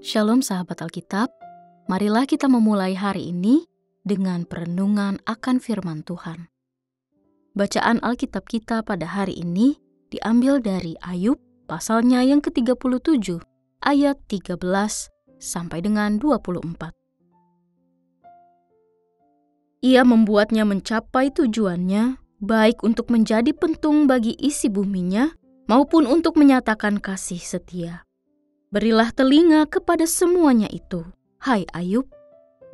Shalom sahabat Alkitab, marilah kita memulai hari ini dengan perenungan akan firman Tuhan. Bacaan Alkitab kita pada hari ini diambil dari Ayub pasalnya yang ke-37 ayat 13 sampai dengan 24. Ia membuatnya mencapai tujuannya, baik untuk menjadi pentung bagi isi buminya, maupun untuk menyatakan kasih setia. Berilah telinga kepada semuanya itu, hai Ayub,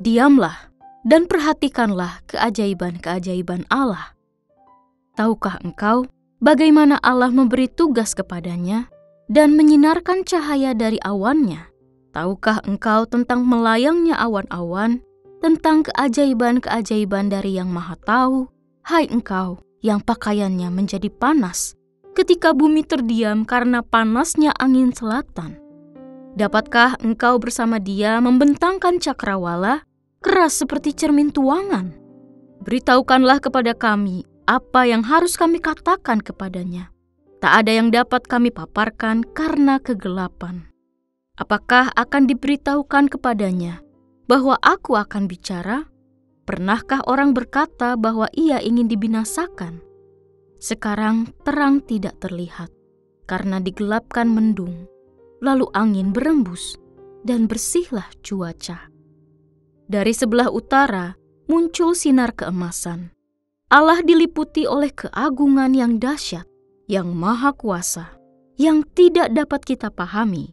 diamlah dan perhatikanlah keajaiban-keajaiban Allah. Tahukah engkau bagaimana Allah memberi tugas kepadanya dan menyinarkan cahaya dari awannya? Tahukah engkau tentang melayangnya awan-awan, tentang keajaiban-keajaiban dari Yang Maha Tahu, hai engkau yang pakaiannya menjadi panas, ketika bumi terdiam karena panasnya angin selatan? Dapatkah engkau bersama Dia membentangkan cakrawala, keras seperti cermin tuangan? Beritahukanlah kepada kami apa yang harus kami katakan kepadanya. Tak ada yang dapat kami paparkan karena kegelapan. Apakah akan diberitahukan kepadanya bahwa aku akan bicara? Pernahkah orang berkata bahwa ia ingin dibinasakan? Sekarang terang tidak terlihat, karena digelapkan mendung. Lalu angin berembus, dan bersihlah cuaca. Dari sebelah utara muncul sinar keemasan. Allah diliputi oleh keagungan yang dahsyat, yang maha kuasa, yang tidak dapat kita pahami.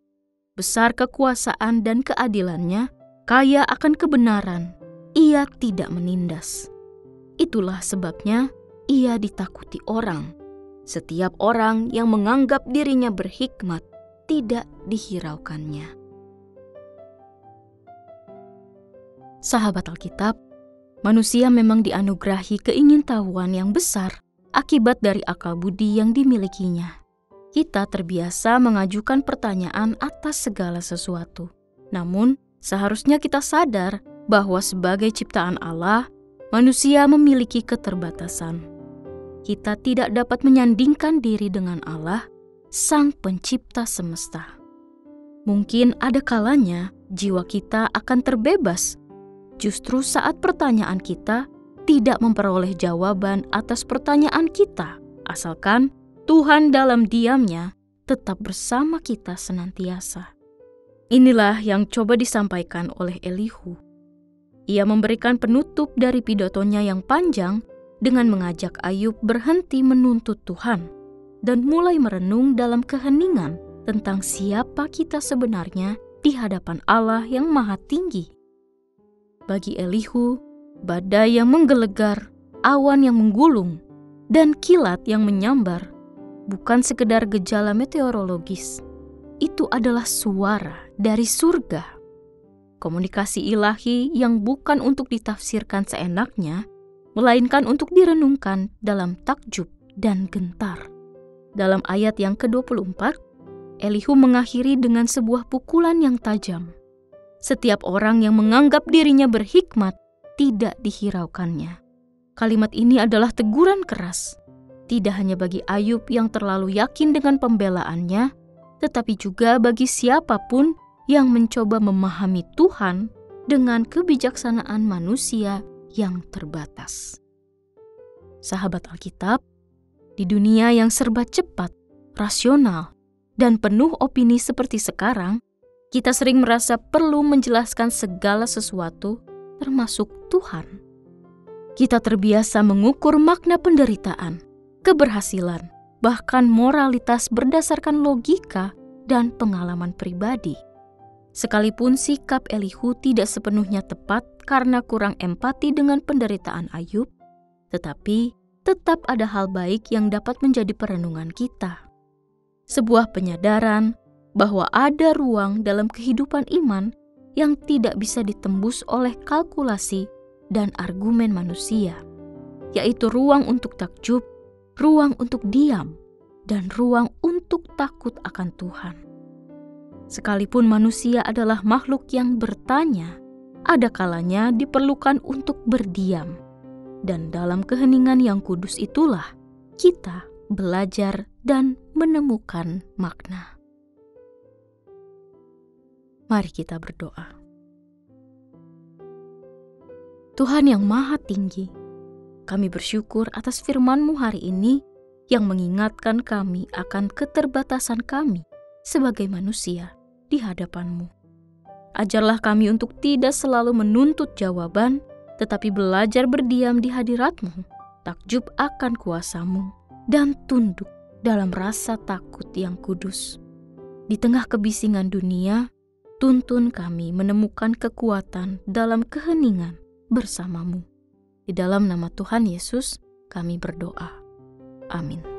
Besar kekuasaan dan keadilannya, kaya akan kebenaran, ia tidak menindas. Itulah sebabnya ia ditakuti orang. Setiap orang yang menganggap dirinya berhikmat, tidak dihiraukannya. Sahabat Alkitab, manusia memang dianugerahi keingintahuan yang besar akibat dari akal budi yang dimilikinya. Kita terbiasa mengajukan pertanyaan atas segala sesuatu. Namun, seharusnya kita sadar bahwa sebagai ciptaan Allah, manusia memiliki keterbatasan. Kita tidak dapat menyandingkan diri dengan Allah, Sang Pencipta semesta. Mungkin ada kalanya jiwa kita akan terbebas, justru saat pertanyaan kita tidak memperoleh jawaban atas pertanyaan kita, asalkan Tuhan dalam diam-Nya tetap bersama kita senantiasa. Inilah yang coba disampaikan oleh Elihu. Ia memberikan penutup dari pidatonya yang panjang dengan mengajak Ayub berhenti menuntut Tuhan dan mulai merenung dalam keheningan tentang siapa kita sebenarnya di hadapan Allah yang Maha Tinggi. Bagi Elihu, badai yang menggelegar, awan yang menggulung, dan kilat yang menyambar bukan sekedar gejala meteorologis. Itu adalah suara dari surga. Komunikasi ilahi yang bukan untuk ditafsirkan seenaknya, melainkan untuk direnungkan dalam takjub dan gentar. Dalam ayat yang ke-24, Elihu mengakhiri dengan sebuah pukulan yang tajam. Setiap orang yang menganggap dirinya berhikmat tidak dihiraukannya. Kalimat ini adalah teguran keras, tidak hanya bagi Ayub yang terlalu yakin dengan pembelaannya, tetapi juga bagi siapapun yang mencoba memahami Tuhan dengan kebijaksanaan manusia yang terbatas. Sahabat Alkitab, di dunia yang serba cepat, rasional, dan penuh opini seperti sekarang, kita sering merasa perlu menjelaskan segala sesuatu, termasuk Tuhan. Kita terbiasa mengukur makna penderitaan, keberhasilan, bahkan moralitas berdasarkan logika dan pengalaman pribadi. Sekalipun sikap Elihu tidak sepenuhnya tepat karena kurang empati dengan penderitaan Ayub, tetapi tetap ada hal baik yang dapat menjadi perenungan kita. Sebuah penyadaran bahwa ada ruang dalam kehidupan iman yang tidak bisa ditembus oleh kalkulasi dan argumen manusia, yaitu ruang untuk takjub, ruang untuk diam, dan ruang untuk takut akan Tuhan. Sekalipun manusia adalah makhluk yang bertanya, ada kalanya diperlukan untuk berdiam. Dan dalam keheningan yang kudus itulah kita belajar dan menemukan makna. Mari kita berdoa. Tuhan yang Maha Tinggi, kami bersyukur atas firman-Mu hari ini yang mengingatkan kami akan keterbatasan kami sebagai manusia di hadapan-Mu. Ajarlah kami untuk tidak selalu menuntut jawaban, tetapi belajar berdiam di hadirat-Mu, takjub akan kuasa-Mu, dan tunduk dalam rasa takut yang kudus. Di tengah kebisingan dunia, tuntun kami menemukan kekuatan dalam keheningan bersama-Mu. Di dalam nama Tuhan Yesus, kami berdoa. Amin.